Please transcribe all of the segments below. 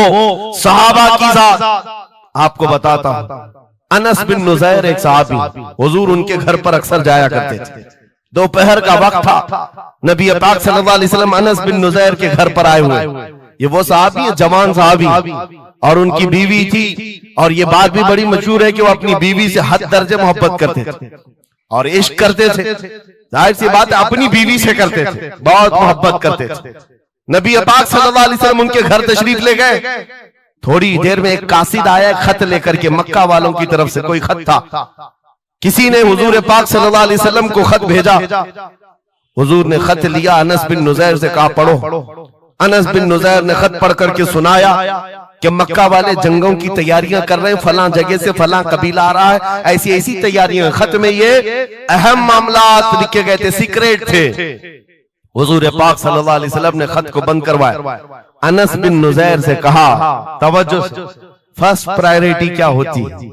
वो सहाबा की जात आपको बताता हूं। अनस बिन नुज़ैर एक सहाबी, हुजूर उनके घर पर अक्सर जाया करते थे। दोपहर का वक्त था, नबी पाक सल्लल्लाहु अलैहि वसल्लम अनस बिन नुज़ैर के घर पर आए हुए। ये वो सहाबी है, जवान सहाबी, और उनकी बीवी थी। और ये बात भी बड़ी मशहूर है कि वो अपनी बीवी से हद दर्जे मोहब्बत करते थे और इश्क करते थे। जाहिर सी बात है, अपनी बीवी से करते थे, बहुत मोहब्बत करते थे। नबी पाक सल्लल्लाहु अलैहि वसल्लम उनके घर तशरीफ ले गए। थोड़ी देर में एक कासिद आया खत लेकर के, मक्का वालों की तरफ से कोई खत था। किसी ने हुजूर पाक सल्लल्लाहु अलैहि वसल्लम को खत भेजा। हुजूर ने खत लिया, अनस बिन नुज़ैर से कहा पढ़ो। अनस बिन नुज़ैर ने खत पढ़ करके सुनाया कि मक्का वाले जंगों की तैयारियां कर रहे हैं, फलां जगह से फलां कबीला आ रहा है, ऐसी ऐसी तैयारियां। खत में ये अहम मामलात लिखे गए थे, सीक्रेट थे। हुजूर पाक सल्लल्लाहु अलैहि वसल्लम ने खत को बंद करवाया। अनस बिन नुज़ैर से कहा, तवज्जो, फर्स्ट प्रायोरिटी क्या होती है?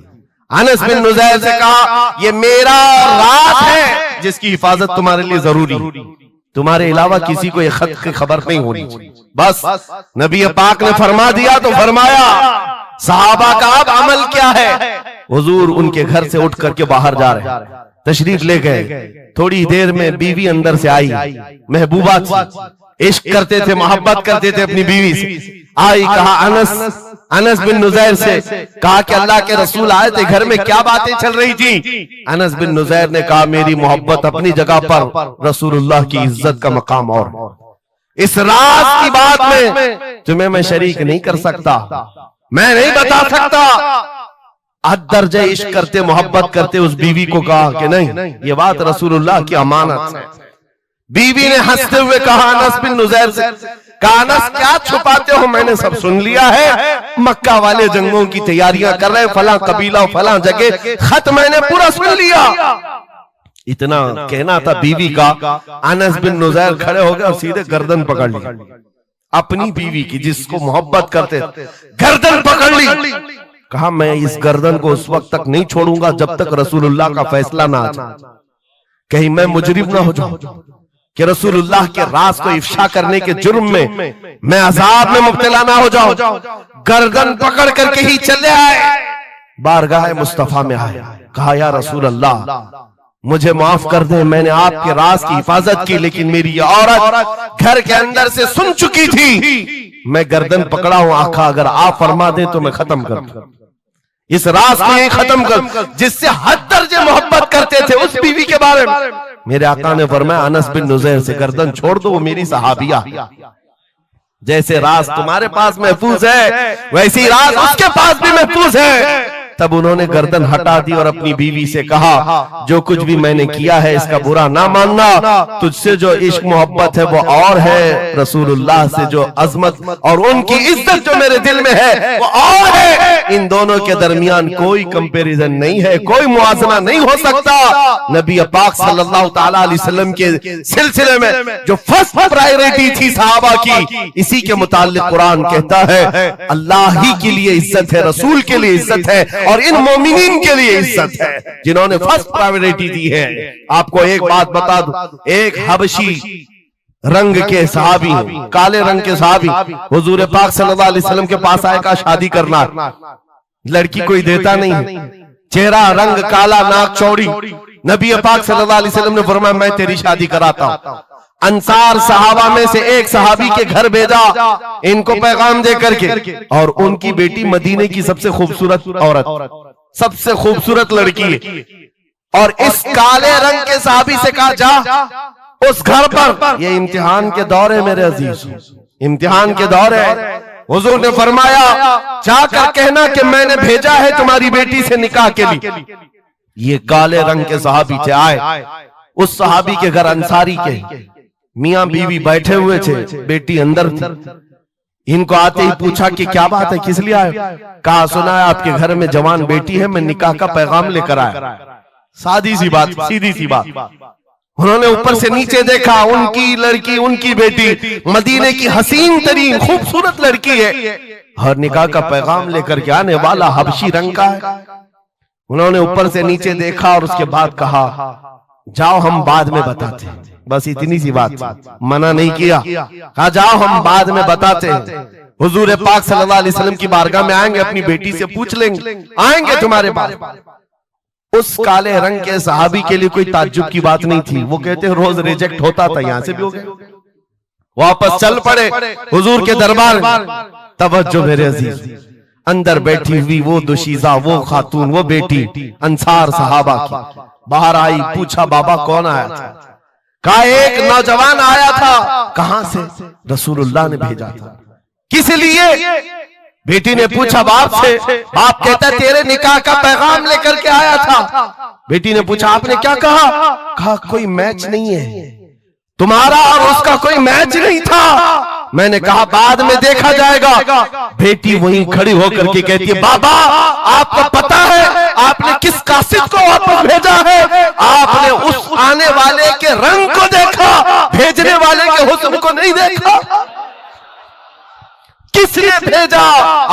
अनस बिन नुज़ैर से कहा, ये मेरा राज है जिसकी हिफाजत तुम्हारे लिए जरूरी, तुम्हारे अलावा किसी को ये खत की खबर नहीं होनी चाहिए। बस नबी पाक ने फरमा दिया तो फरमाया। सहाबा का अब अमल क्या है? हुजूर उनके घर से उठ करके बाहर जा रहे, तशरीफ ले गए। थोड़ी देर में बीवी अंदर से आई, महबूबा थी, इश्क करते थे, मोहब्बत करते थे अपनी बीवी से। आई, कहा अनस बिन नुज़ैर से कहा कि अल्लाह के रसूल आए थे, घर में क्या बातें चल रही थी? अनस बिन नुज़ैर ने कहा, मेरी मोहब्बत अपनी जगह पर, रसूलुल्लाह की इज्जत का मकाम और। इस राज की बात में तुम्हें मैं शरीक नहीं कर सकता, मैं नहीं बता सकता। हद दर्जे इश्क करते, मोहब्बत करते उस बीवी को कहा कि नहीं, ये बात रसूलुल्लाह की अमानत है। बीवी ने हंसते हुए कहा अनस बिन नुज़ैर से, कहा अनस क्या छुपाते हो, मैंने सब सुन लिया है। मक्का वाले जंगों की तैयारियां कर रहे, फलां कबीला फलां जगह, खत मैंने पूरा सुन लिया। इतना कहना था बीवी का, अनस बिन नुज़ैर खड़े हो गए और सीधे गर्दन पकड़ ली अपनी बीवी की, जिसको मोहब्बत करते, गर्दन पकड़ ली। कहा मैं इस गर्दन को उस वक्त तक नहीं छोड़ूंगा जब तक रसूलुल्लाह का फैसला ना आ जाए, कहीं मैं मुजरिम ना हो जाऊं कि रसूलुल्लाह के राज को इफ्शा करने के जुर्म में मैं अजाब में मुब्तला ना हो जाऊं। गर्दन पकड़ करके ही चले आए, बारगाह मुस्तफा में आए। कहा या रसूल अल्लाह, मुझे माफ कर दे, मैंने आपके राज की हिफाजत की, लेकिन मेरी ये औरत घर के अंदर से सुन चुकी थी, मैं गर्दन पकड़ा हूं। आका अगर आप फरमा दें तो मैं खत्म कर दूं इस राज को, ही खत्म कर, जिससे हद दर्जे मोहब्बत करते थे उस बीवी के बारे में। मेरे आका ने फरमाया अनस बिन नुज़ैर से गर्दन छोड़ दो, वो मेरी सहाबिया। जैसे राज तुम्हारे पास महफूज है, वैसी राज उसके पास भी महफूज है। तब उन्होंने गर्दन हटा दी और अपनी बीवी से कहा, जो कुछ भी मैंने किया है इसका बुरा ना मानना, तुझसे जो इश्क मोहब्बत है वो और है, रसूलुल्लाह से जो अजमत और उनकी इज्जत जो मेरे दिल में है वो और है। इन दोनों के दरमियान कोई कंपैरिजन नहीं है, कोई मुआजना नहीं हो सकता। नबी पाक सल्लल्लाहु ताला अलैहि वसल्लम के सिलसिले में जो फर्स्ट प्रायोरिटी थी सहाबा की, इसी के मुताल्लिक कुरान कहता है अल्लाह ही के लिए इज्जत है, रसूल के लिए इज्जत है और इन मोमिनीन के लिए इज्जत है जिन्होंने फर्स्ट प्रायोरिटी दी है। आपको एक बात बता दूं, एक हबशी रंग के सहाबी, काले रंग के सहाबी हुजूर पाक सल्लल्लाहु अलैहि वसल्लम के पास आए, का शादी करना, लड़की कोई देता नहीं, चेहरा रंग काला, नाक चौड़ी। नबी पाक सल्लल्लाहु अलैहि वसल्लम ने फरमाया मैं तेरी शादी कराता हूं। अंसार सहाबा में से एक सहाबी के घर भेजा इनको पैगाम दे करके, और उनकी बेटी मदीने की सबसे खूबसूरत औरत, सबसे खूबसूरत लड़की है। और इस काले रंग के सहाबी से कहा जा उस घर पर, ये इम्तिहान के दौर है मेरे अजीज, इम्तिहान के दौर है। हुजूर ने फरमाया जाकर कहना कि मैंने भेजा है तुम्हारी बेटी से निकाह के लिए। ये काले रंग के सहाबी थे, आए उस सहाबी के घर, अंसारी के मियां बीवी बैठे हुए थे, बेटी अंदर थी। इनको आते ही पूछा कि क्या बात है, किस लिए आए? कहा सुना है आपके घर में जवान बेटी है, मैं निकाह का पैगाम लेकर आया। सादी सी बात, सीधी सी बात। उन्होंने ऊपर से नीचे देखा, उनकी लड़की, उनकी बेटी मदीने की हसीन तरीन खूबसूरत लड़की है और निकाह का पैगाम लेकर के आने वाला हबशी रंग का है। उन्होंने ऊपर से नीचे देखा और उसके बाद कहा जाओ हम बाद में बताते हैं। बस इतनी सी बात, मना नहीं किया, कहा जाओ हम बाद में बताते हैं। हुजूर पाक सल्लल्लाहु अलैहि वसल्लम की बारगाह में आएंगे, अपनी बेटी से पूछ लेंगे, आएंगे तुम्हारे पास। उस काले रंग के सहाबी के लिए कोई ताज्जुब की बात नहीं थी। वो कहते रोज रिजेक्ट होता था, यहां से भी हो गया। वापस चल पड़े हुजूर के दरबार में। तवज्जो मेरे अजीज, अंदर बैठी हुई वो दुशीजा, वो खातून, वो बेटी अंसार सहाबा की बाहर आई। पूछा बाबा कौन आया था? कहा एक नौजवान आया था। कहां से? रसूलुल्लाह ने भेजा था। किस लिए? बेटी ने पूछा बाप से। बाप कहता तेरे निकाह का पैगाम लेकर के आया था। बेटी ने पूछा आपने क्या कहा? कहा कोई मैच नहीं है, तुम्हारा और उसका कोई मैच नहीं था। मैंने कहा बाद में देखा जाएगा। बेटी वहीं खड़ी होकर के कहती है बाबा आपको पता है आपने किस कासिद को वापस भेजा है? आपने उस आने वाले के रंग को देखा, भेजने वाले के हुस्न को नहीं देखा। किसने भेजा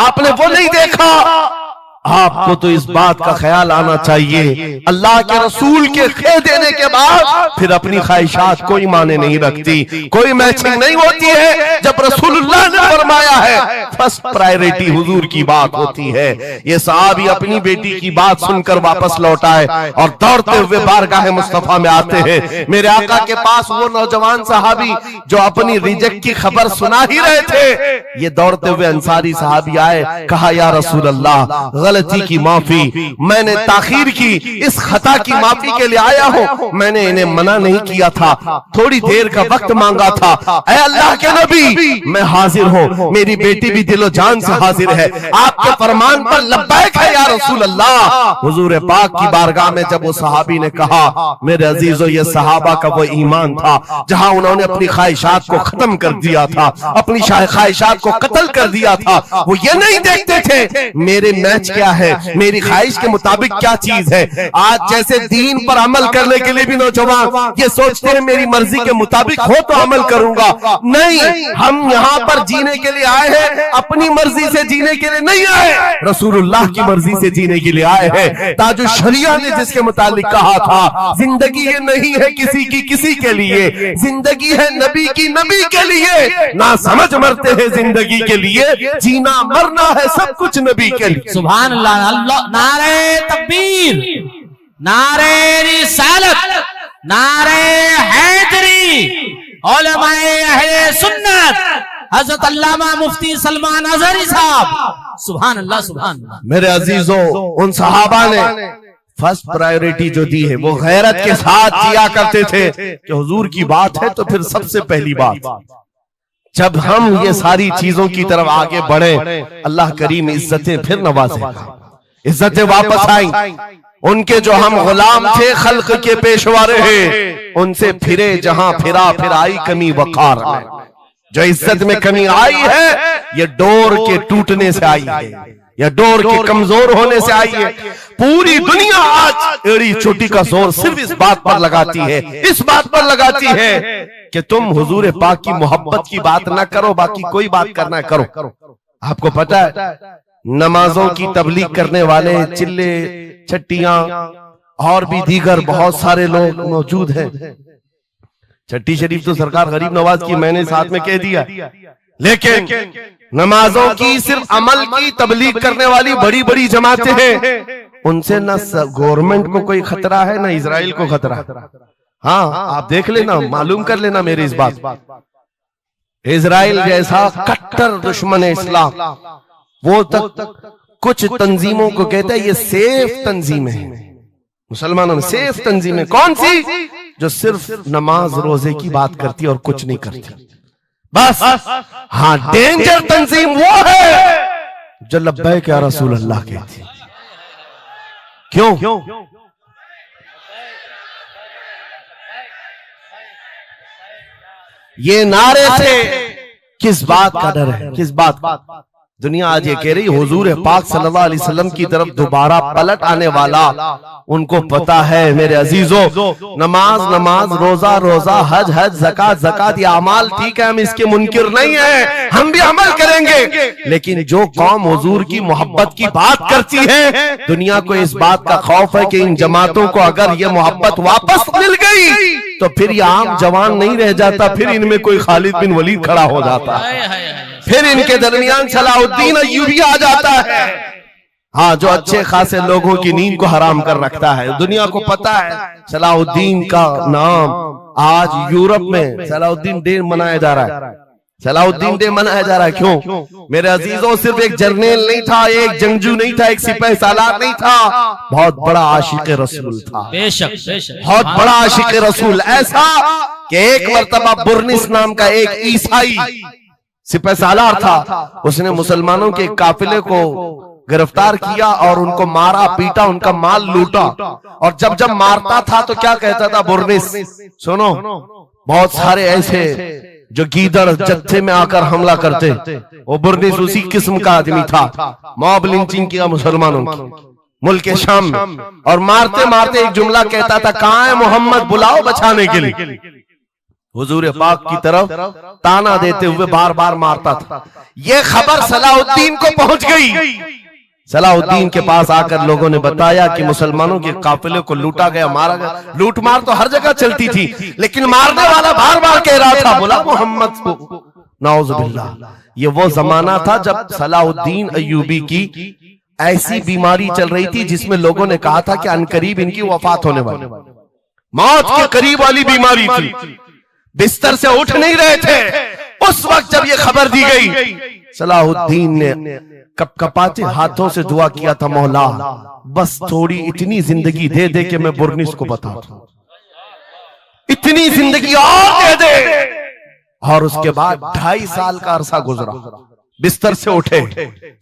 आपने वो नहीं देखा। आपको तो इस बात का ख्याल आना चाहिए अल्लाह के रसूल के कह देने के बाद फिर अपनी ख्वाहिशात कोई माने नहीं रखती, कोई मैचिंग नहीं होती है। जब रसूलुल्लाह ने फरमाया है फर्स्ट प्रायोरिटी हुजूर की बात होती है। ये सहाबी अपनी बेटी की बात सुनकर वापस लौट आए और दौड़ते हुए बारगाह मुस्तफा में आते हैं। मेरे आका के पास वो नौजवान सहाबी जो अपनी रिजेक्ट की खबर सुना ही रहे थे, ये दौड़ते हुए अंसारी सहाबी आए। कहा या रसूल अल्लाह गलती की माफी, मैंने ताखीर की, इस खता की माफी के लिए आया हूं। मैंने इन्हें मना नहीं किया था, थोड़ी देर का वक्त मांगा था। ऐ अल्लाह के नबी मैं हाजिर हूं, मेरी बेटी भी दिलो जान से हाजिर है, आपके फरमान पर लब्बैक है या रसूल अल्लाह। हुजूर पाक की बारगाह में जब वो सहाबी ने कहा मेरे अजीजों ये सहाबा का वो ईमान था जहां उन्होंने अपनी ख्वाहिशात को खत्म कर दिया था, अपनी ख्वाहिशात को कत्ल कर दिया था। वो ये नहीं देखते थे मेरे मैच क्या है, मेरी ख्वाहिश के मुताबिक क्या चीज है। आज जैसे दीन पर अमल करने के लिए भी नौजवान ये सोचते हैं मेरी मर्जी के मुताबिक हो तो अमल करूंगा। नहीं, हम यहाँ पर जीने के लिए आए हैं, अपनी मर्जी से जीने के लिए नहीं आए, रसूलुल्लाह की मर्जी से जीने के लिए आए हैं। ताजुल शरिया ने जिसके मुतालिक कहा था जिंदगी ये नहीं है किसी की किसी के लिए, जिंदगी है नबी की नबी के लिए। ना समझ मरते हैं जिंदगी के लिए, जीना मरना है सब कुछ नबी के लिए। सुभान अल्लाह। नारे तकबीर, नारे रिसालत, नारे हैदरी, उलमाए अहले सुन्नत, हजरत अल्लामा मुफ्ती सलमान अजहरी साहब। सुभान अल्लाह सुभान अल्लाह। मेरे अजीजों उन सहाबा ने फर्स्ट प्रायोरिटी जो दी है वो गैरत के साथ किया करते थे कि हुजूर की बात है तो फिर सबसे पहली बात। जब हम ये सारी चीजों की तरफ आगे बढ़े अल्लाह करीम इज्जतें फिर नवाजेगा, इज्जतें वापस आई। उनके जो हम गुलाम थे खल्क के पेशवा रहे, उनसे फिरे जहां फिरा फिर आई कमी वकार में। जो इज्जत में कमी आई है ये डोर के टूटने से आई है, या डोर के कमजोर होने से आई है। पूरी दुनिया आज एड़ी चोटी का जोर सिर्फ इस बात पर लगाती है, इस बात पर लगाती है कि तुम हुजूर पाक की मोहब्बत की बात ना करो, बाकी कोई बात करना करो। आपको पता है नमाजों की तबलीग करने वाले चिल्ले छट्टियां और भी दीगर बहुत सारे लोग मौजूद हैं। छट्टी शरीफ तो सरकार गरीब नवाज की मैंने साथ में कह दिया, लेकिन नमाजों की सिर्फ अमल की तबलीग करने वाली बड़ी बड़ी जमातें हैं, उनसे न गवर्नमेंट को कोई खतरा है न इजराइल को खतरा। हाँ आप देख लेना, मालूम कर लेना मेरी इस बात। इजराइल जैसा कट्टर दुश्मन इस्लाम वो तक कुछ तंजीमों को कहता है ये सेफ तंजीम है, मुसलमानों में सेफ तंजीम है। कौन सी? जो सिर्फ नमाज रोजे की बात करती है और कुछ नहीं करती बस। हाँ डेंजर तंजीम वो है जो लब्बैक या रसूल अल्लाह कहती है। क्यों? ये नारे से किस बात का डर है, किस बात का? दुनिया आज ये कह रही हुजूर पाक सल्लल्लाहु अलैहि वसल्लम की तरफ दोबारा पलट आने वाला उनको पता है। मेरे अजीजों नमाज नमाज, रोजा रोजा, हज हज, ज़कात ज़कात, ये अमाल ठीक है, हम इसके मुनकिर नहीं है, हम भी अमल करेंगे। लेकिन जो कौम हुजूर की मोहब्बत की बात करती है दुनिया को इस बात का खौफ है कि इन जमातों को अगर ये मोहब्बत वापस मिल गई तो फिर ये आम जवान नहीं रह जाता, फिर इनमें कोई खालिद बिन वलीद खड़ा हो जाता, फिर इनके दरमियान सलाहुद्दीन अय्यूबी आ जाता है। हाँ, जो अच्छे खासे लोगों की नींद को हराम कर रखता है। दुनिया को पता है सलाहुद्दीन का नाम आज यूरोप में सलाहुद्दीन डे मनाया जा रहा है। सलाहुद्दीन डे मनाया जा रहा है क्यों मेरे अजीजों? सिर्फ एक जर्नल नहीं था, एक जंगजू नहीं था, एक सिपाही सालार नहीं था, बहुत बड़ा आशिक रसूल था। बेशक बेशक, बहुत बड़ा आशिक रसूल, ऐसा कि एक मर्तबा बुर्निस नाम का एक ईसाई सिपाही सालार था। उसने मुसलमानों के काफिले को गिरफ्तार किया और उनको मारा पीटा, उनका माल लूटा। और जब जब मारता था तो क्या कहता था बुर्निस, सुनो, बहुत सारे ऐसे जो गीदड़ जत्थे में आकर हमला करते, वो बुर्निस उसी किस्म का आदमी था। मॉब लिंचिंग किया मुसलमानों की मुल्क शाम में, और मारते मारते एक जुमला कहता था, कहां है मोहम्मद, बुलाओ बचाने के लिए। हुजूर पाक की तरफ ताना देते हुए बार बार मारता था। यह खबर सलाहुद्दीन को पहुंच गई। सलाहुद्दीन के पास आकर लोगों ने बताया कि मुसलमानों के काफिले को लूटा गया, मारा गया। लूट मार तो हर जगह चलती थी, लेकिन मारने वाला बार बार कह रहा था, बुला मोहम्मद को। नाउजुबिल्लाह, ये वो जमाना था जब सलाहुद्दीन अय्यूबी की ऐसी बीमारी चल रही थी जिसमें लोगों ने कहा था कि अनकरीब इनकी वफात होने वाली, मौत के करीब वाली बीमारी थी, बिस्तर से उठ नहीं रहे थे। उस वक्त जब ये खबर दी गई, सलाहुद्दीन ने कपकपाते हाथों से दुआ किया था, मौला बस थोड़ी इतनी जिंदगी दे दे कि मैं बुर्निस को बता दूं, इतनी जिंदगी और दे दे। और उसके बाद 2.5 साल का अरसा गुजरा, बिस्तर से उठे,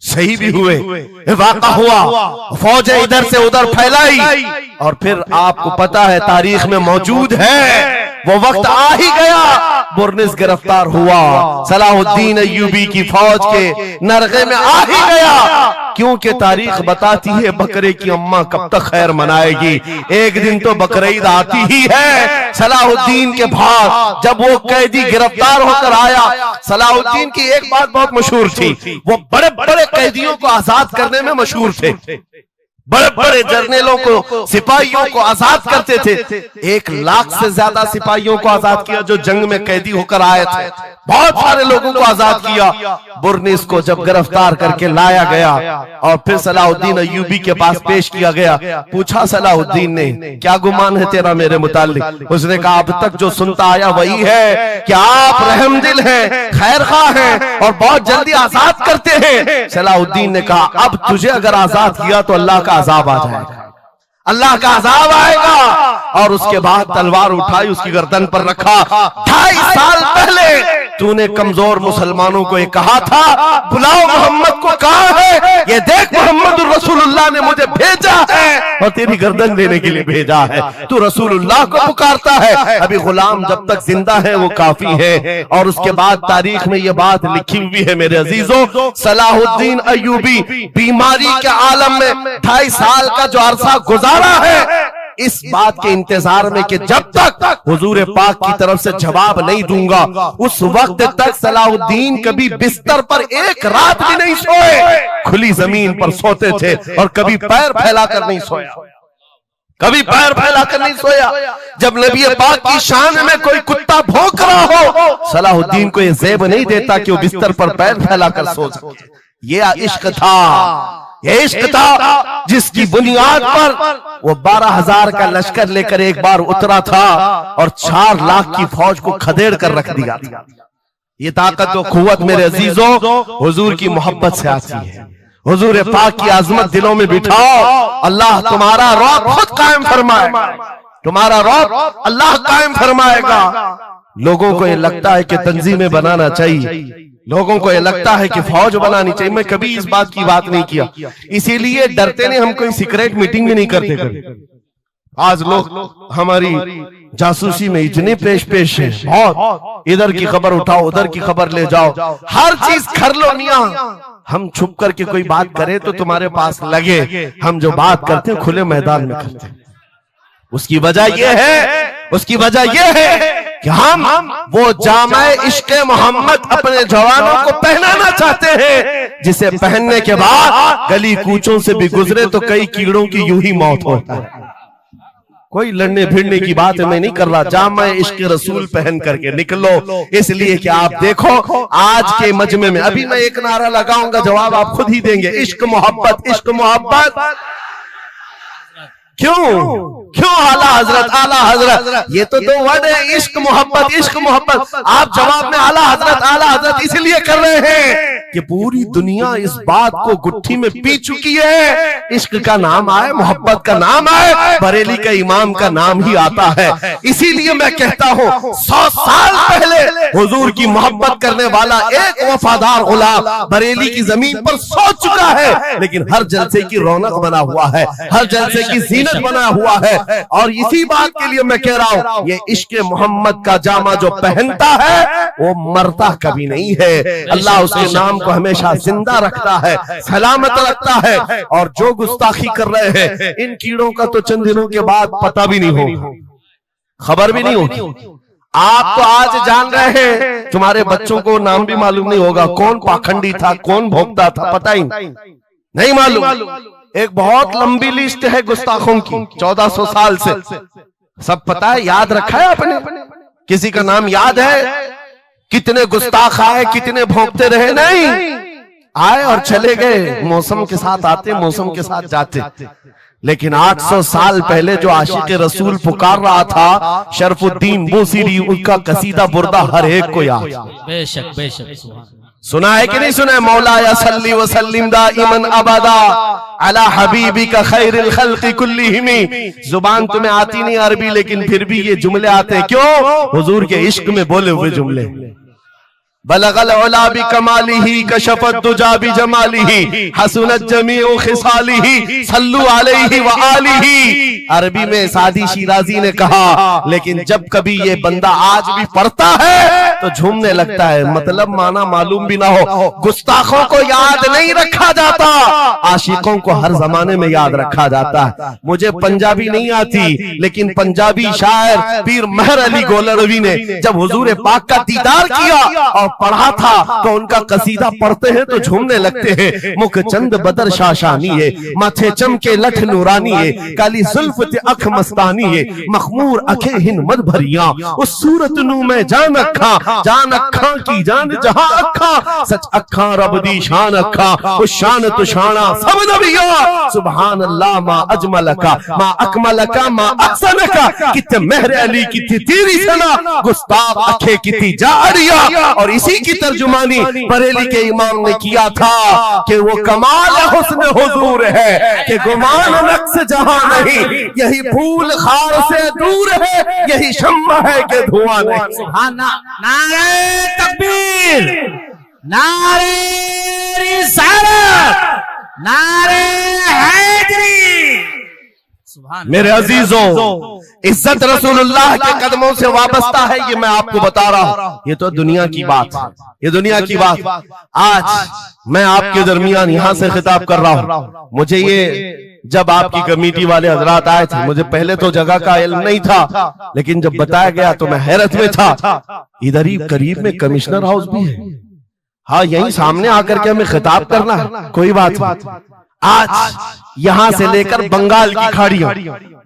सही भी हुए, वाक़ा हुआ, फौजें इधर से उधर फैलाई, और फिर आपको पता है तारीख में मौजूद है, वो वक्त आ ही गया, बुर्निस गिरफ्तार हुआ, सलाहुद्दीन अय्यूबी की फौज के नरगे में आ ही गया। क्योंकि तारीख बताती है बकरे की अम्मा कब तक खैर मनाएगी, एक दिन तो बकरीद आती ही है। सलाहुद्दीन के बाद जब वो कैदी गिरफ्तार होकर आया, सलाहुद्दीन की एक बात बहुत मशहूर थी, वो बड़े बड़े कैदियों को आजाद करने में मशहूर थे, बड़े बड़े जर्नलों को, सिपाहियों को आजाद करते थे। 1 लाख से ज्यादा सिपाहियों को आजाद किया जो जंग में कैदी होकर आए थे, बहुत सारे लोगों को आजाद किया। बुर्निस को जब गिरफ्तार करके लाया गया और फिर सलाहुद्दीन अय्यूबी के पास पेश किया गया, पूछा सलाहुद्दीन ने, क्या गुमान है तेरा मेरे मुताल्लिक? उसने कहा, अब तक जो सुनता आया वही है कि आप रहमदिल हैं, खैरख्वाह हैं और बहुत जल्दी आजाद करते हैं। सलाहुद्दीन ने कहा, अब तुझे अगर आजाद किया तो अल्लाह का अजाब आ जाएगा, अल्लाह का अजाब आएगा। और उसके बाद तलवार उठाई, उसकी गर्दन पर रखा। 2.5 साल पहले तूने कमजोर मुसलमानों को ये कहा था, बुलाओ मोहम्मद को, कहां है ये देख, मोहम्मद रसूलुल्लाह ने मुझे भेजा है और तेरी गर्दन देने के लिए भेजा है, तू रसूलुल्लाह को पुकारता है। अभी गुलाम जब तक जिंदा है वो काफी है। और उसके बाद तारीख में ये बात लिखी हुई है मेरे अजीजों, सलाहुद्दीन अय्यूबी बीमारी के आलम में 2.5 साल का जो अरसा गुजारा है, इस बात के इंतजार में कि जब तक हुजूर पाक की तरफ से जवाब नहीं दूंगा, उस वक्त तक सलाहुद्दीन कभी बिस्तर पर एक रात भी नहीं सोए, खुली जमीन पर सोते थे और कभी पैर फैलाकर नहीं सोया, कभी पैर फैलाकर नहीं सोया। जब नबी पाक की शान में कोई कुत्ता भौंक रहा हो, सलाहुद्दीन को यह ज़ेब नहीं देता कि वो बिस्तर पर पैर फैलाकर सो सके। ये इश्क था, ये इश्क था जिसकी बुनियाद पर वो 12,000 का लश्कर लेकर एक बार उतरा था और 4 लाख की फौज को खदेड़ कर रख दिया था। ये ताकत और कुव्वत मेरे अजीजों हुजूर की मोहब्बत से आती है। हुजूर पाक की आजमत दिलों में बिठाओ, अल्लाह तुम्हारा रौब खुद कायम फरमाए, तुम्हारा रौब अल्लाह कायम फरमाएगा। लोगों को ये लगता है कि तंजीमें बनाना चाहिए, लोगों को ये लगता है कि फौज बनानी चाहिए। मैं कभी इस बात की बात नहीं किया, इसीलिए डरते नहीं, हम कोई सीक्रेट मीटिंग भी नहीं करते कभी। आज लोग हमारी जासूसी में इतने पेश हैं, बहुत इधर की खबर उठाओ, उधर की खबर ले जाओ, हर चीज कर लो मियां। हम छुप करके कोई बात करें तो तुम्हारे पास लगे हम जो बात करते हैं खुले मैदान में करते हैं। उसकी वजह यह है, उसकी वजह यह है कि हम वो जामे इश्क़े मोहम्मद अपने जवानों को पहनाना चाहते हैं, जिसे पहनने के बाद गली कूचों से भी गुजरे तो कई कीड़ों की यूं ही मौत होता है। कोई लड़ने भिड़ने की बात मैं नहीं कर रहा, जामा इश्क रसूल पहन करके निकलो। इसलिए कि आप देखो आज के मजमे में, अभी मैं एक नारा लगाऊंगा, जवाब आप खुद ही देंगे, इश्क मोहब्बत, इश्क मोहब्बत। क्यों आला हजरत, ये तो दो वर्ड है, इश्क मोहब्बत, इश्क मोहब्बत। आप जवाब में आला हजरत इसलिए कर रहे हैं कि पूरी दुनिया इस बात को गुट्ठी में पी चुकी है। इश्क का नाम आए, मोहब्बत का नाम आए, बरेली का इमाम का नाम ही आता है। इसीलिए मैं कहता हूँ 100 साल पहले हुजूर की मोहब्बत करने वाला एक वफादार गुलाम बरेली की जमीन पर सो चुका है, लेकिन हर जलसे की रौनक बना हुआ है, हर जलसे की जीनत बना हुआ है। और इसी बात के लिए मैं कह रहा हूं, ये इश्क मोहम्मद का जामा जो पहनता है वो मरता कभी नहीं है। अल्लाह उसके नाम को हमेशा जिंदा रखता है, सलामत रखता है। और जो गुस्ताखी कर रहे हैं, इन कीड़ों का तो चंद दिनों के बाद पता भी नहीं होगा, खबर भी नहीं होगी। आप तो आज जान रहे हैं, तुम्हारे बच्चों को नाम भी मालूम नहीं होगा, कौन पाखंडी था, कौन भोगता था, पता ही नहीं मालूम। एक बहुत लंबी लिस्ट है गुस्ताखों की, 1400 साल से, सब पता है, याद रखा है आपने? किसी का नाम याद है? कितने गुस्ताख आए, कितने भोंकते रहे? नहीं, आए और चले गए, मौसम के साथ आते, मौसम के साथ जाते। लेकिन 800 साल पहले जो आशिक रसूल पुकार रहा था, शरफुद्दीन बूसीरी, उनका कसीदा बुर्दा हर एक को याद। बेशक बेशक सुना है कि नहीं सुना है? मौला या सल्ली व सल्लिम दाइमन अबदा अला हबीबिका खैरिल खल्क़ि कुल्लिहिम। जुबान तुम्हें आती नहीं अरबी, लेकिन फिर भी ये जुमले आते हैं। क्यों? हुजूर के इश्क में बोले हुए जुमले। बलगल उला बि कमालिही कशफत दुजा बि जमालिही हसनत जमीउ खिसालिही सल्लु अलैहि व आलिही। अरबी में सादी शिराजी ने कहा, लेकिन जब कभी ये बंदा आज भी पढ़ता है तो झूमने लगता है, मतलब माना मालूम भी ना हो। गुस्ताखों को याद नहीं रखा जाता, आशिकों को हर जमाने में याद रखा जाता है। मुझे पंजाबी नहीं आती, लेकिन पंजाबी शायर पीर मेहर अली गोलरवी ने जब हुजूर पाक का दीदार किया और पढ़ा था, तो उनका कसीदा पढ़ते हैं तो झूमने लगते हैं। मुख चंद बदर शाशानी है, माथे चमके लठ नूरानी है, काली जुल्फ ते अख मस्तानी है, मखमूर अखे हिन मद भरिया, उस सूरत नू मैं जान अखा की जान जहां अखा, सच अखा रब दी शान अखा, उस शान तो शाना सब नबिया। सुभान अल्लाह मा अजमलका मा अकमलका मा अहसनका, किथे मेहर अली किथे तेरी सना, गुस्ताख अखे किथे जारिया। और इसी की तर्जुमानी बरेली के इमाम ने किया था कि वो कमाल हुस्न हुजूर है कि गुमान नक्श जहां नहीं, यही फूल खार से दूर है, यही शम्मा है कि धुआं नहीं। सुभान नारे तकबीर, नारे रिसालत, नारे हैदरी। मेरे अजीजों, इज्जत रसूलुल्लाह के कदमों से वाबस्ता है, ये मैं आपको बता रहा हूं। ये तो दुनिया की बात है, ये दुनिया की बात। आज मैं आपके दरमियान यहां से खिताब कर रहा हूं। मुझे ये जब आपकी कमेटी वाले हजरात आए थे, मुझे पहले तो जगह का इल्म नहीं था, लेकिन जब बताया गया तो मैं हैरत में था। इधर ही करीब में कमिश्नर हाउस भी है, हाँ यही सामने आकर के हमें खिताब करना है, कोई बात नहीं। आज यहां से लेकर बंगाल की खाड़ियों,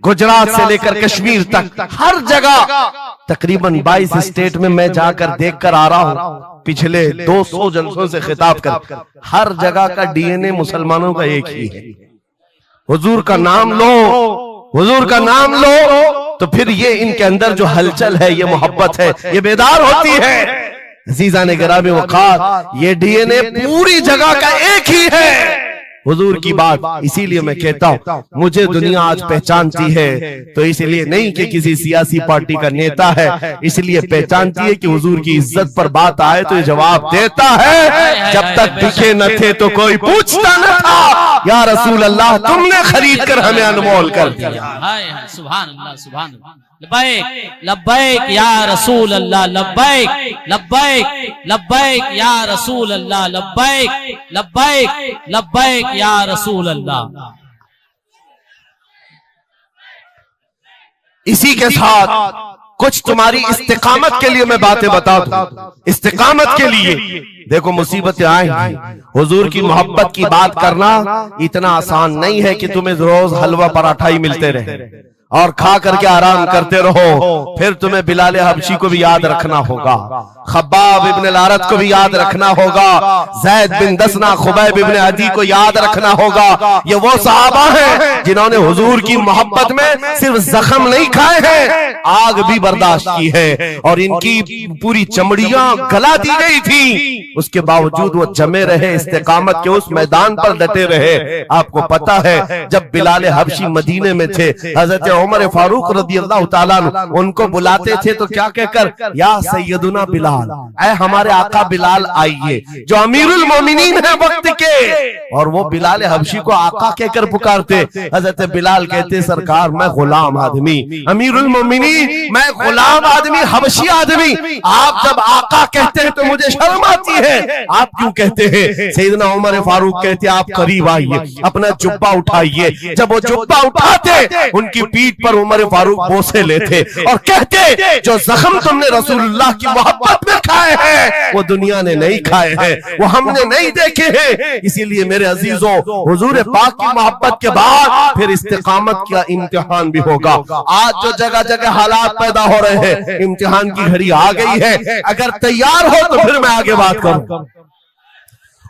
गुजरात से लेकर कश्मीर तक, हर जगह तकरीबन 22 स्टेट में मैं जाकर देखकर आ रहा हूं। पिछले 200 जलसों से खिताब कर, हर जगह का डीएनए मुसलमानों का एक ही है। हुजूर का नाम लो, हुजूर का नाम लो, तो फिर ये इनके अंदर जो हलचल है, ये मोहब्बत है, ये बेदार होती है। अज़ीज़ान गिरामी वक़ात, ये डीएनए पूरी जगह का एक ही है, हुजूर की बात। इसीलिए मैं कहता हूं, मुझे दुनिया आज पहचानती है तो इसलिए नहीं कि किसी सियासी पार्टी का नेता है, इसलिए पहचानती है कि हुजूर की इज्जत पर बात आए तो ये जवाब देता है। जब तक दिखे न थे तो कोई पूछता न था, या रसूल अल्लाह तुमने खरीद कर हमें अनमोल कर दिया। सुभान अल्लाह, सुभान अल्लाह। लब्बैक लब्बैक या रसूल अल्लाह, लब्बैक लब्बैक लब्बैक या रसूल अल्लाह, लब्बैक लब्बैक लब्बैक या रसूल अल्लाह। इसी के साथ कुछ तुम्हारी इस्तिकामत के लिए मैं बातें बता दूं। इस्तिकामत के लिए देखो, मुसीबतें आएंगी। हुजूर की मोहब्बत की बात करना इतना आसान नहीं है कि तुम्हें रोज हलवा पराठा ही मिलते रहे। और खा करके आराम करते रहो। फिर तुम्हें बिलाल हबशी को भी याद रखना होगा, खब्बाब इब्न अल-अरत को भी याद रखना होगा, ज़ैद बिन दसना, खुबैब इब्न अदी को याद रखना होगा। ये वो सहाबा हैं जिन्होंने हुजूर की मोहब्बत में सिर्फ जख्म नहीं खाए हैं, आग भी बर्दाश्त की है और इनकी पूरी चमड़ियां गला दी गई थी, उसके बावजूद वो जमे रहे, इस्तेकामत के उस मैदान पर डटे रहे। आपको पता है जब बिलाल हबशी मदीने में थे, हजरत उमर फारूक रज़ियल्लाहु ताला अन्हु उनको बुलाते थे तो क्या कहकर, या सैयदुना बिलाल, ऐ हमारे आका बिलाल आइए, जो अमीरुल मोमिनीन है वक्त के। और वो बिलाल हबशी को आका कहकर पुकारते। हजरत बिलाल कहते, सरकार मैं गुलाम आदमी, अमीरुल मोमिनीन मैं गुलाम आदमी, हबशी आदमी, आप जब आका कहते हैं तो मुझे शर्म आती है, आप क्यों कहते हैं? सैयदना उमर फारूक कहते, आप करीब आइए, अपना जुब्बा उठाइए। जब वो जुब्बा उठाते उनकी पीठ पर उमर फारूक बोसे लेते और कहते, जो जख्म तुमने रसूलुल्लाह की मोहब्बत में खाए हैं वो दुनिया ने नहीं खाए हैं, वो हमने नहीं देखे हैं। इसीलिए मेरे अजीजों, हुजूर पाक की मोहब्बत के बाद फिर इस्तिकामत का इम्तिहान भी होगा। आज जो जगह जगह हालात पैदा हो रहे हैं, इम्तिहान की घड़ी आ गई है। अगर तैयार हो तो फिर मैं आगे बात करूं।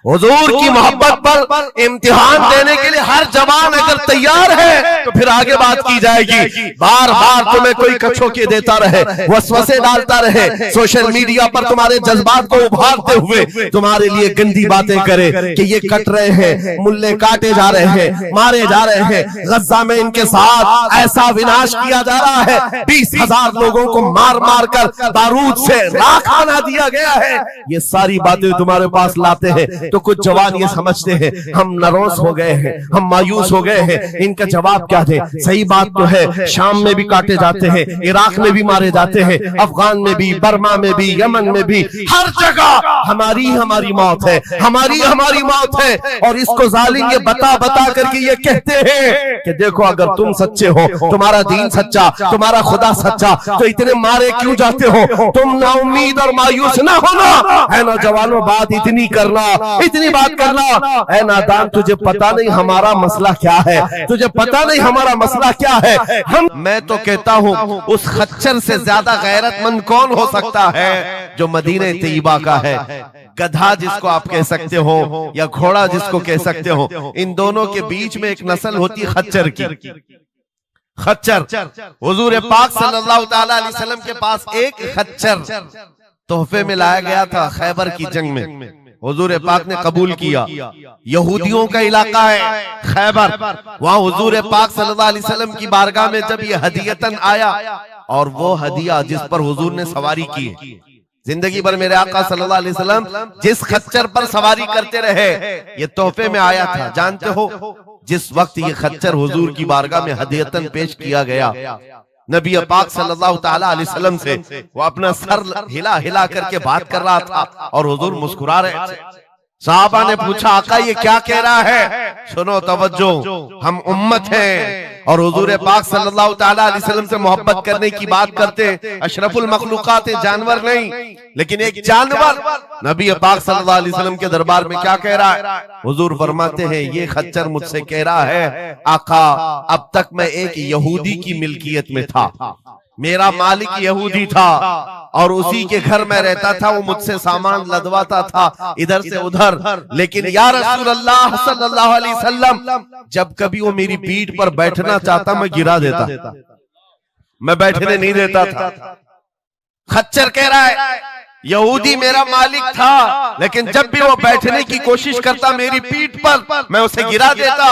हुजूर की मोहब्बत पर इम्तिहान देने के लिए हर जवान अगर तैयार है तो फिर आगे बात की जाएगी। बार बार तुम्हें कोई कचोके देता रहे, वसवसे डालता रहे, सोशल मीडिया पर तुम्हारे जज्बात को उभारते हुए तुम्हारे लिए गंदी बातें करे कि ये कट रहे हैं, मुल्ले काटे जा रहे हैं, मारे जा रहे हैं, गज्जा में इनके साथ ऐसा विनाश किया जा रहा है, 20,000 लोगों को मार मार कर बारूद से राख बना दिया गया है। ये सारी बातें तुम्हारे पास लाते हैं तो कुछ जवान ये समझते हैं हम नरोस हो गए हैं, हम मायूस हो गए हैं, इनका जवाब क्या दे। सही बात तो है, शाम में भी काटे जाते हैं, इराक में भी मारे जाते हैं, अफगान में भी, बर्मा में भी, यमन में भी, हर जगह हमारी मौत है, हमारी मौत है। और इसको जालिम ये बता बता करके ये कहते हैं कि देखो अगर तुम सच्चे हो, तुम्हारा दीन सच्चा, तुम्हारा खुदा सच्चा, तो इतने मारे क्यों जाते हो? तुम ना उम्मीद और मायूस ना होना है नौजवानों, बात इतनी करना, इतनी बात करना। ऐ नादान, तुझे पता नहीं हमारा मसला क्या है, तुझे पता नहीं हमारा मसला क्या है। मैं तो कहता हूं उस खच्चर से ज्यादा गैरतमंद कौन हो सकता है जो मदीने तैयबा का है। गधा जिसको आप कह सकते हो या घोड़ा जिसको कह सकते हो, इन दोनों के बीच में एक नस्ल होती है खच्चर की। खच्चर, हुजूर पाक सल्लल्लाहु ताला अलैहि वसल्लम के पास एक खच्चर तोहफे में लाया गया था खैबर की जंग में। हुजूर पाक ने कबूल किया। यहूदियों का इलाका है खैबर, वहां हुजूर पाक सल्लल्लाहु अलैहि वसल्लम की बारगाह में जब ये हदियतन आया, और वो हदिया जिस पर हुजूर ने सवारी की, जिंदगी भर मेरे आका सल्लल्लाहु अलैहि वसल्लम जिस खच्चर पर सवारी करते रहे, ये तोहफे में आया था। जानते हो जिस वक्त ये खच्चर हुजूर की बारगाह में हदियतन पेश किया गया, नबी पाक सल्लल्लाहु ताला अलैहि वसल्लम से वो अपना सर हिला हिला करके बात कर रहा था और हुजूर मुस्कुरा रहे थे। साहबा ने पूछा, आका ये क्या कह रहा है? सुनो तवज्जो, हम उम्मत हैं और हुजूर पाक सल्लल्लाहु ताला अलैहि वसल्लम से मोहब्बत करने की बात करते हैं। अशरफुल मखलूकात है, जानवर नहीं, लेकिन एक जानवर नबी पाक सल्लल्लाहु अलैहि वसल्लम के दरबार में क्या कह रहा है? हुजूर फरमाते हैं, ये खच्चर मुझसे कह रहा है, आका अब तक मैं एक यहूदी की मिल्कियत में था, मेरा मालिक यहूदी था और उसी के घर में रहता था, वो मुझसे सामान लदवाता था इधर से उधर, लेकिन या रसूल अल्लाह सल्लल्लाहु अलैहि वसल्लम जब कभी वो मेरी पीठ पर बैठना चाहता मैं गिरा देता, मैं बैठने नहीं देता था। खच्चर कह रहा है यहूदी मेरा मालिक था, लेकिन जब भी वो बैठने की कोशिश करता मेरी पीठ पर मैं उसे गिरा देता।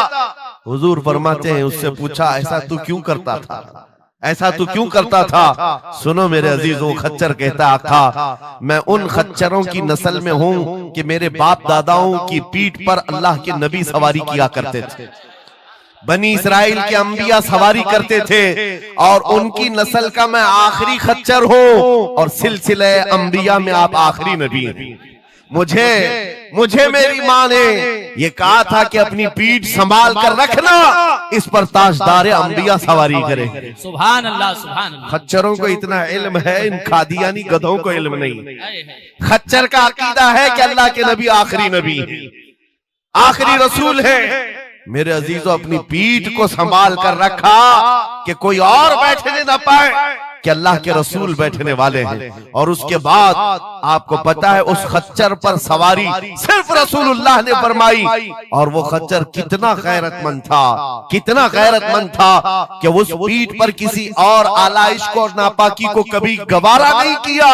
हुजूर फरमाते हैं, उससे पूछा ऐसा तू क्यों करता था, ऐसा तू क्यों करता था? सुनो मेरे अजीजों, खच्चर कहता, आका मैं उन खच्चरों की नस्ल में हूं कि मेरे बाप दादाओं की पीठ पर अल्लाह के नबी सवारी किया करते थे, बनी इसराइल के अंबिया सवारी करते थे और उनकी नस्ल का मैं आखिरी खच्चर हूं और सिलसिले अंबिया में आप आखिरी नबी हैं। मुझे मेरी माँ ने ये कहा था कि अपनी पीठ संभाल कर रखना, इस पर ताजदार अंबिया सवारी करे। सुभान अल्लाह, सुभान अल्लाह। खच्चरों को इतना इल्म है, इन कादियानी गधों को इल्म नहीं। खच्चर का अकीदा है कि अल्लाह के नबी आखिरी नबी, आखिरी रसूल है, मेरे अजीजों अपनी पीठ को संभाल कर रखा कि कोई और बैठने ना पाए, कि अल्लाह के रसूल बैठने वाले हैं। और उसके बाद आपको पता है उस खच्चर पर सवारी सिर्फ रसूलुल्लाह ने फरमाई, और वो खच्चर कितना गैरतमंद था, कितना गैरतमंद था कि उस पीठ पर किसी और आलाइश को और नापाकी को कभी गवारा नहीं किया।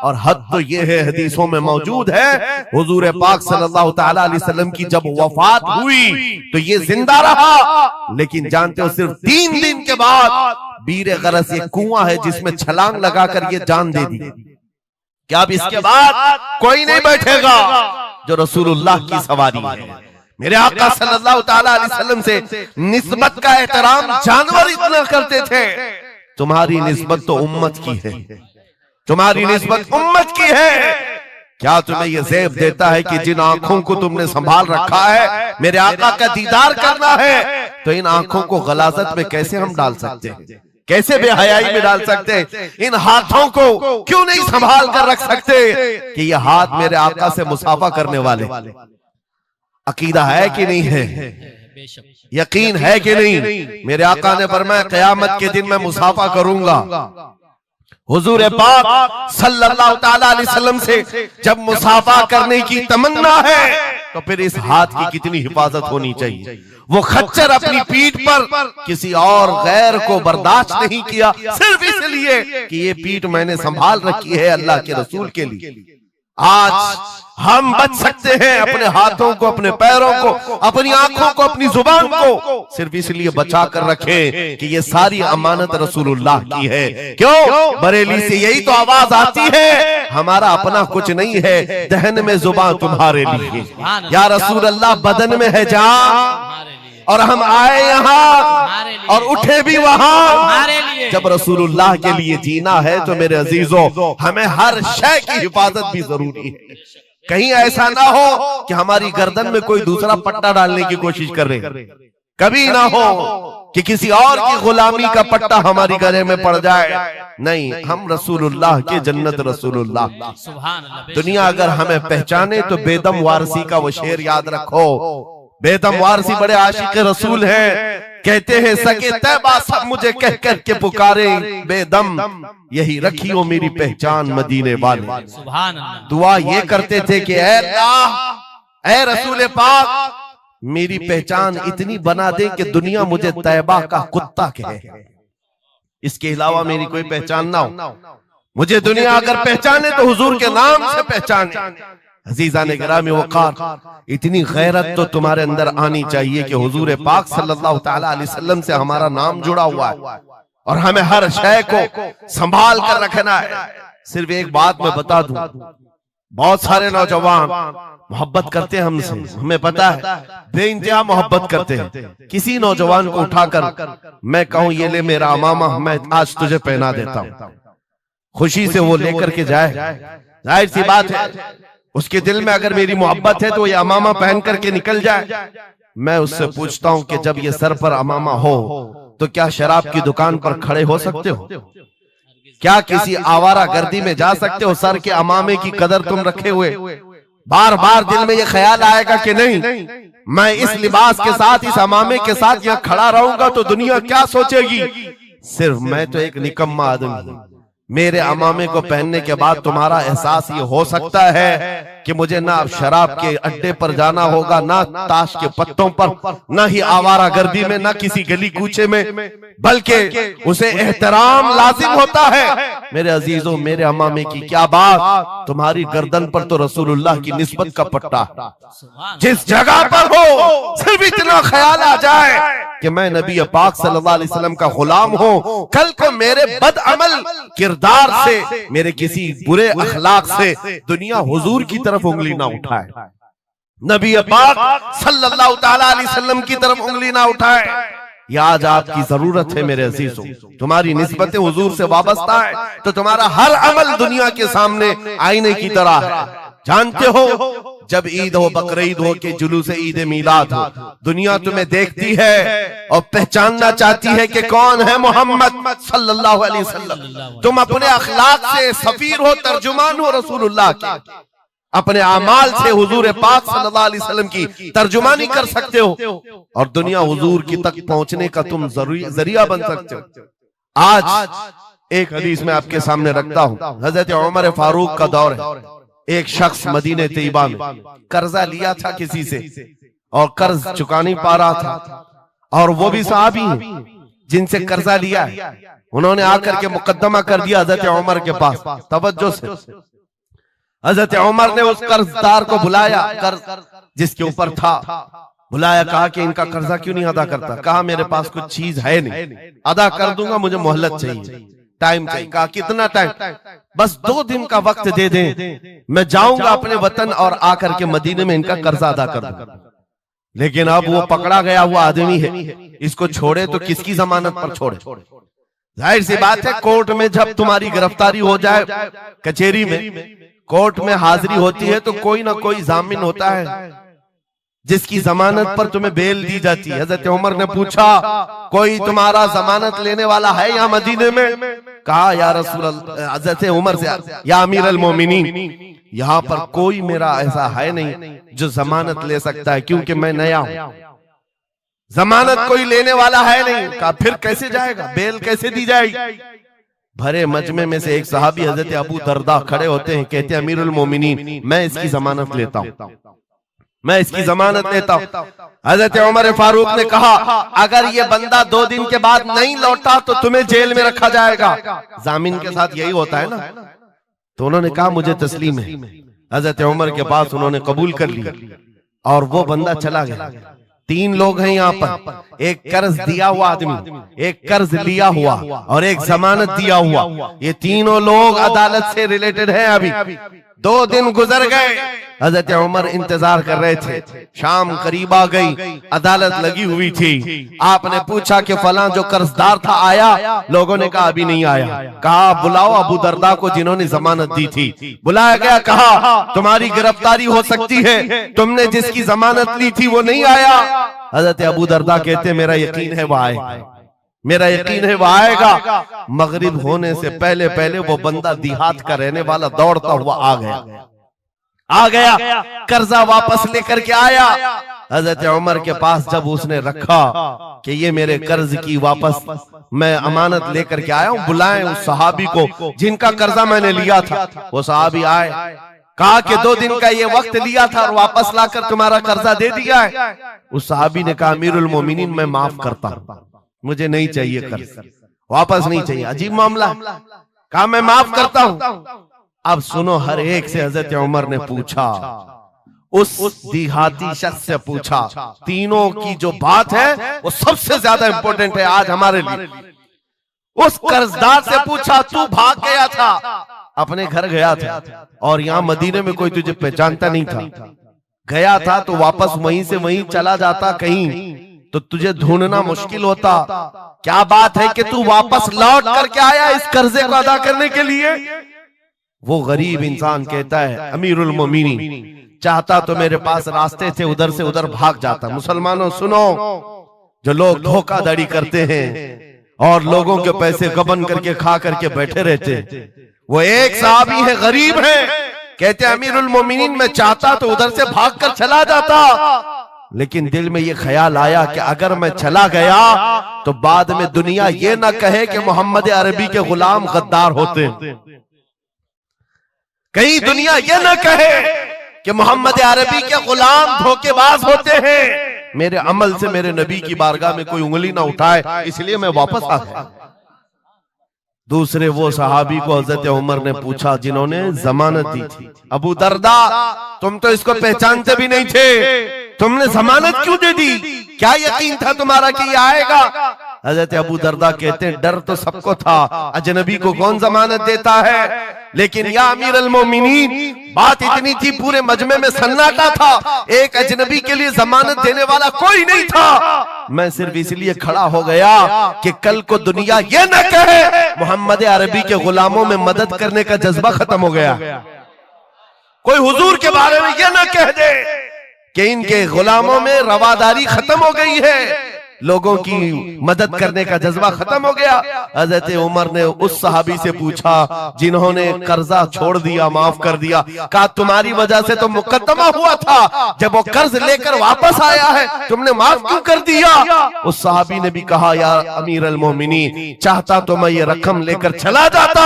और हद तो ये है, हदीसों में मौजूद है, हुजूर पाक सल्लल्लाहु तआला अलैहि वसल्लम की जब वफात हुई तो ये जिंदा रहा, लेकिन जानते हो सिर्फ 3 दिन के बाद बीर गरस एक कुआं है जिसमें छलांग लगाकर ये जान दे दी कि अब इसके बाद कोई नहीं बैठेगा जो रसूलुल्लाह की सवारी है। मेरे आका सल्लल्लाहु तआला अलैहि वसल्लम से निस्बत का एहतराम जानवर इतना करते थे, तुम्हारी निस्बत तो उम्मत की है, तुम्हारी निस्बत उम्मत की है। क्या तुम्हें यह ज़ेब देता है कि जिन आंखों को तुमने संभाल रखा है मेरे आका का दीदार करना है, तो इन आंखों को गलाजत में कैसे हम डाल सकते हैं, कैसे बेहयाई में डाल सकते हैं? इन हाथों को क्यों नहीं संभाल कर रख सकते कि ये हाथ मेरे आका से मुसाफा करने वाले? अकीदा है कि नहीं है? यकीन है कि नहीं? मेरे आका ने फरमाया क़यामत के दिन मैं मुसाफा करूंगा। हुजूर पाक सल्लल्लाहु तआला अलैहि वसल्लम से जब मुसाफा करने की तमन्ना है तो फिर इस हाथ की कितनी हिफाजत होनी चाहिए। वो खच्चर अपनी पीठ पर किसी और गैर को बर्दाश्त नहीं किया, सिर्फ इसलिए कि ये पीठ मैंने संभाल रखी है अल्लाह के रसूल के लिए। आज हम बच सकते हैं अपने हाथों को, अपने पैरों को, अपनी आंखों को, अपनी जुबान को सिर्फ इसलिए बचा कर रखें कि ये सारी अमानत रसूलुल्लाह की है। क्यों? बरेली से यही तो आवाज आती है, हमारा अपना कुछ नहीं है, दहन में जुबान तुम्हारे लिए। या रसूल अल्लाह बदन में है जान, और हम आए यहाँ और उठे भी वहां। जब रसूलुल्लाह के लिए जीना है तो मेरे अजीजों हमें हर शय की हिफाजत भी जरूरी है। कहीं ऐसा ना हो कि हमारी गर्दन में कोई दूसरा पट्टा डालने की कोशिश कर रहे, कभी ना हो कि किसी और की गुलामी का पट्टा हमारी गले में पड़ जाए। नहीं, हम रसूलुल्लाह के जन्नत रसूलुल्लाह। दुनिया अगर हमें पहचाने तो बेदम वारसी का वो शेर याद रखो। बेदम वारसी बड़े आशिक रसूल हैं, कहते हैं सके तैबा सब मुझे कह कर के पुकारे, बेदम यही रखियो मेरी पहचान मदीने वाले। दुआ ये करते थे कि ऐ अल्लाह, ऐ रसूल पाक मेरी पहचान इतनी बना दे कि दुनिया मुझे तैबा का कुत्ता कहे, इसके अलावा मेरी कोई पहचान ना हो। मुझे दुनिया अगर पहचाने तो हुजूर के नाम से पहचाने। अजीज़ान गिरामी वक़ार, इतनी गैरत तो तुम्हारे अंदर आनी चाहिए कि हुजूर पाक सल्लल्लाहु तआला अलैहि वसल्लम से हमारा नाम जुड़ा हुआ है और हमें हर शय को संभाल कर रखना है। सिर्फ एक बात मैं बता दूं, बहुत सारे नौजवान मोहब्बत करते हैं हमसे, हमें पता है, बेइंतहा मोहब्बत करते हैं। किसी नौजवान को उठाकर मैं कहूं ये ले मेरा अमामा, मैं आज तुझे पहना देता हूं, खुशी से वो लेकर के जाए, जाहिर सी बात है उसके दिल में अगर मेरी मोहब्बत है तो ये अमामा पहन करके निकल जाए। मैं उससे पूछता हूं कि जब ये सर पर अमामा हो तो क्या शराब की दुकान पर खड़े हो सकते हो? क्या किसी आवारा गर्दी में जा सकते हो सर के अमामे की कदर तुम रखे हुए? बार बार दिल में ये ख्याल आएगा कि नहीं, मैं इस लिबास के साथ, इस अमामे के साथ यहाँ खड़ा रहूंगा तो दुनिया क्या सोचेगी? सिर्फ मैं तो एक निकम्मा आदमी हूं, मेरे अमामे को पहनने के बाद तुम्हारा एहसास ये हो सकता है कि मुझे ना शराब के अड्डे पर जाना होगा, ना ताश के पत्तों पर, ना ही आवारा गर्दी में, ना किसी गली कूचे में, बल्कि उसे एहतराम लाजिम होता है। मेरे अजीजों, मेरे अमामे की क्या बात, तुम्हारी गर्दन पर तो रसूलुल्लाह की निस्बत का पट्टा, जिस जगह पर हो सिर्फ इतना ख्याल आ जाए कि मैं नबी पाक सल्लल्लाहु अलैहि वसल्लम का गुलाम हूं, कल को मेरे बदअमल किरदार से, मेरे किसी बुरे अखलाक से दुनिया हुजूर की तरफ उंगली ना उठाए, नबी पाक सल्लल्लाहु तआला अलैहि वसल्लम की तरफ उंगली ना उठाए। ये आज आपकी जरूरत है मेरे अजीजों, तुम्हारी निस्बतें हुजूर से वाबस्ता है तो तुम्हारा हर अमल दुनिया के सामने आईने की तरह है। जानते हो जब ईद हो, बकरीद हो के जुलूस ईद मीलाद हो, दुनिया तुम्हें देखती है और पहचानना चाहती है कि कौन है मोहम्मद सल्लल्लाहु अलैहि वसल्लम। तुम अपने अखलाक से सफीर हो, तर्जुमान हो रसूलुल्लाह के, अपने आमाल से हुजूर पाक सल्लल्लाहु अलैहि वसल्लम की तर्जुमानी कर सकते हो और दुनिया हुजूर की तक पहुंचने का तुम जरिया बन सकते हो। आज एक हदीस में आपके सामने रखता हूं। हजरत उमर फारूक का दौर है। एक शख्स मदीने तैयबा में कर्जा लिया था किसी से और कर्ज चुका नहीं पा रहा था, और वो भी सहाबी हैं जिनसे कर्जा लिया है। उन्होंने आकर के मुकद्दमा कर दिया हजरत उमर के पास। तवज्जो से हजरत उमर ने उस कर्जदार को बुलाया, कर्ज जिसके ऊपर था, बुलाया, कहा कि इनका कर्जा क्यों नहीं अदा करता। कहा मेरे पास कुछ चीज है नहीं, अदा कर दूंगा, मुझे मोहलत चाहिए, टाइम चाहिए। कहा कितना टाइम? बस 2 दिन का वक्त दे दें, मैं जाऊंगा अपने वतन और आकर के मदीने में इनका कर्जा अदा कर दूंगा। लेकिन अब वो पकड़ा गया हुआ आदमी है, इसको छोड़े तो किसकी जमानत पर छोड़े? जाहिर सी बात है, कोर्ट में जब तुम्हारी गिरफ्तारी हो जाए, कचहरी में कोर्ट में हाजिरी होती है तो कोई ना कोई जामिन होता है जिसकी जमानत पर तुम्हें बेल दी जाती है। हजरत उमर ने पूछा, कोई तुम्हारा जमानत लेने वाला है यहाँ मदीने में? कहा या रसूल अल्लाह, हजरत उमर से, या अमीर अल मोमिनीन, यहाँ पर कोई मेरा ऐसा है नहीं जो जमानत ले सकता है, क्योंकि मैं नया हूं, जमानत कोई लेने वाला है नहीं। कहा फिर कैसे जाएगा, बेल कैसे दी जाएगी? भरे मजमे में से एक सहाबी हजरत अबू दरदा खड़े होते हैं, कहते हैं अमीरुल मोमिनीन, मैं इसकी जमानत लेता हूं, मैं इसकी जमानत लेता हूं। हजरत उमर फारूक ने कहा, अगर ये बंदा 2 दिन के बाद नहीं लौटा तो तुम्हें जेल में रखा जाएगा। जामिन के साथ यही होता है ना। तो उन्होंने कहा मुझे तस्लीम है। हजरत उमर के पास उन्होंने कबूल कर लिया और वो बंदा चला गया। 3 लोग हैं यहाँ पर, एक कर्ज दिया हुआ आदमी, एक कर्ज लिया हुआ और एक जमानत दिया हुआ। ये तीनों लोग अदालत से रिलेटेड हैं। अभी 2 दिन गुजर गए, हजरत उमर इंतजार कर रहे थे। शाम करीब आ गई, अदालत लगी हुई थी। आपने पूछा कि फलां जो कर्जदार था आया? लोगों ने कहा अभी नहीं आया। कहा बुलाओ अबू दरदा को जिन्होंने जमानत दी थी। बुलाया गया, कहा तुम्हारी गिरफ्तारी हो सकती है, तुमने जिसकी जमानत ली थी वो नहीं आया। हजरत अबू दरदा कहते मेरा यकीन है वो आएगा, मेरा यकीन है वो आएगा। मगरिब होने से पहले पहले वो बंदा देहात का रहने वाला दौड़ता हुआ आ गया, कर्जा वापस लेकर के आया। हजरत उमर के पास जब उसने रखा कि ये मेरे कर्ज की वापस मैं अमानत लेकर के आया हूं, बुलाएं उस सहाबी को जिनका कर्जा मैंने लिया था। वो सहाबी आए, कहा कि 2 दिन का ये वक्त लिया था और वापस लाकर तुम्हारा कर्जा दे दिया है। उस सहाबी ने कहा अमीरुल मोमिनीन, मैं माफ करता हूं, मुझे नहीं चाहिए कर्ज, वापस नहीं चाहिए। अजीब मामला। कहा मैं माफ करता हूं। अब सुनो, हर एक से हजरत उमर ने पूछा, उस देहाती शख्स से पूछा। तीनों की जो बात है वो सबसे ज्यादा इंपॉर्टेंट है आज हमारे लिए। उस कर्जदार से पूछा, तू भाग गया था, अपने घर गया था और यहाँ मदीने में कोई तुझे पहचानता नहीं था, गया था तो वापस वहीं से वहीं चला जाता कहीं तो तुझे ढूंढना मुश्किल होता। क्या बात है कि तू वापस लौट करके आया इस कर्जे को अदा करने के लिए? वो गरीब इंसान कहता है अमीरुल मोमिनीन, चाहता तो मेरे पास रास्ते थे, उधर से उधर भाग जाता। मुसलमानों सुनो, जो लोग धोखाधड़ी करते हैं और लोगों के पैसे गबन करके खा करके बैठे रहते हैं, वो एक सहाबी है, गरीब है, कहते अमीरुल मोमिनीन मैं चाहता तो उधर से भागकर चला जाता, लेकिन दिल में ये ख्याल आया कि अगर मैं चला गया तो बाद में दुनिया ये ना कहे कि मोहम्मद अरबी के गुलाम गद्दार होते हैं, कहीं दुनिया ये ना कहे कि मोहम्मद अरबी के गुलाम धोखेबाज होते हैं। मेरे अमल से मेरे नबी की बारगाह में कोई उंगली ना उठाए, इसलिए मैं वापस आ गया। दूसरे वो सहाबी को हजरत उमर ने पूछा जिन्होंने जमानत दी थी, अबू दरदा तुम तो इसको पहचानते भी नहीं थे, तुमने जमानत क्यों दे दी? क्या यकीन था तुम्हारा कि ये आएगा? हजरत अबू दरदा कहते हैं डर तो सबको था, अजनबी को कौन जमानत देता है, लेकिन या अमीर अल मोमिनीन बात इतनी थी पूरे मजमे में सन्नाटा था, एक अजनबी के लिए जमानत देने वाला कोई नहीं था। मैं सिर्फ इसलिए खड़ा हो गया कि कल को दुनिया ये न कहे मोहम्मद अरबी के गुलामों में मदद करने का जज्बा खत्म हो गया, कोई हुजूर के बारे में ये न कह दे कि इनके गुलामों में रवादारी खत्म हो गई है, लोगों की मदद करने का जज्बा खत्म हो गया। हजरत उमर ने उस सहाबी से पूछा जिन्होंने कर्जा छोड़ दिया, माफ कर दिया, कहा तुम्हारी वजह से तो मुकदमा हुआ था, जब वो कर्ज लेकर वापस आया है तुमने माफ क्यों कर दिया? उस सहाबी ने भी कहा या अमीर अल मोमिनीन, चाहता तो मैं ये रकम लेकर चला जाता,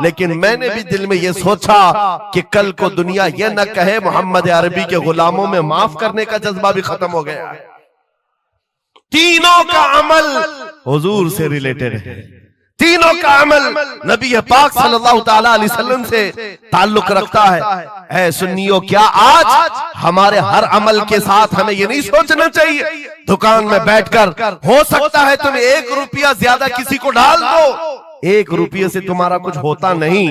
लेकिन मैंने भी दिल में ये सोचा कि कल को दुनिया ये न कहे मोहम्मद अरबी के गुलामों में माफ करने का जज्बा भी खत्म हो गया। तीनों का अमल हुजूर से रिलेटेड है, तीनों का अमल नबी पाक सल्लल्लाहु ताला अलैहि वसल्लम से ताल्लुक रखता है। ऐ सुन्नियों, क्या आज हमारे हर अमल के साथ हमें ये नहीं सोचना चाहिए दुकान में बैठकर हो सकता है तुम 1 रुपया ज्यादा किसी को डाल दो, 1 रुपये से तुम्हारा कुछ होता नहीं,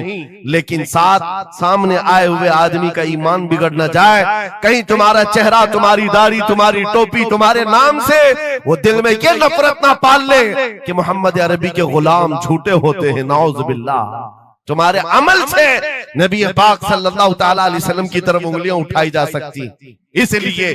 लेकिन सामने आए हुए आदमी का ईमान बिगड़ न जाए, कहीं तुम्हारा चेहरा, तुम्हारी दाढ़ी, तुम्हारी टोपी, तुम्हारे नाम से वो दिल में ये नफरत ना पाल ले कि मोहम्मद अरबी के गुलाम झूठे होते हैं, नाउज़ बिल्लाह। तुम्हारे अमल से नबी पाक सल्लल्लाहु ताला अलैहि वसल्लम की तरफ उंगलियां उठाई जा सकती। इसलिए